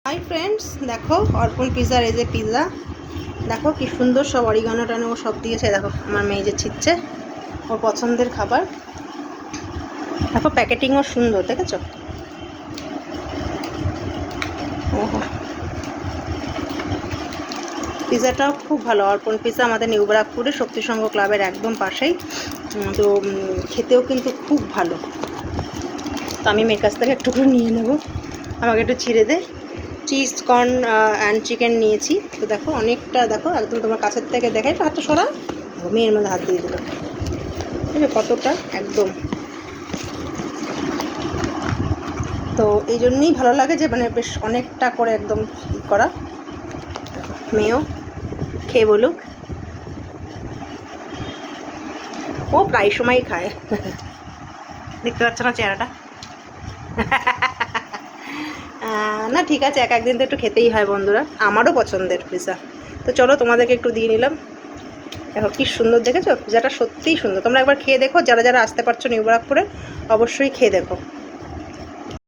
Hi friends, দেখো অর্পণ পিৎজার এই যে পিৎজা, দেখো কি সুন্দর সব অরিগানো টানো ও সব দিয়েছে। দেখো আমার মেয়ে যে ছিটছে ওর পছন্দের খাবার। দেখো প্যাকেটিংও সুন্দর, দেখেছো? ওহো, পিৎজাটাও খুব ভালো। অর্পণ পিৎজা আমাদের নিউ ব্যারাকপুরে শক্তি সংঘ ক্লাবের একদম পাশেই। তো খেতেও কিন্তু খুব ভালো। তো আমি মেয়ের কাছ থেকে একটু করে নিয়ে নেবো, আমাকে একটু ছিঁড়ে দে। চিজ কর্ন অ্যান্ড চিকেন নিয়েছি। তো দেখো অনেকটা, দেখো একদম তোমার কাছের থেকে দেখাই, তো হাতটা সরা, মেয়ের মধ্যে হাত দিয়ে দিল। ঠিক আছে, কতটা একদম। তো এই জন্যই ভালো লাগে যে মানে বেশ অনেকটা করে একদম করা। মেয়েও খেয়ে বলুক, ও প্রায় সময়ই খায়। দেখতে পাচ্ছ না চেহারাটা? না ঠিক আছে, এক একদিন তো একটু খেতেই হয় বন্ধুরা, আমারও পছন্দের পিৎজা। তো চলো তোমাদেরকে একটু দিয়ে নিলাম। দেখো কি সুন্দর, দেখেছো? পিৎজাটা সত্যিই সুন্দর। তোমরা একবার খেয়ে দেখো, যারা যারা আসতে পারছো নিউ ব্যারাকপুরে, অবশ্যই খেয়ে দেখো।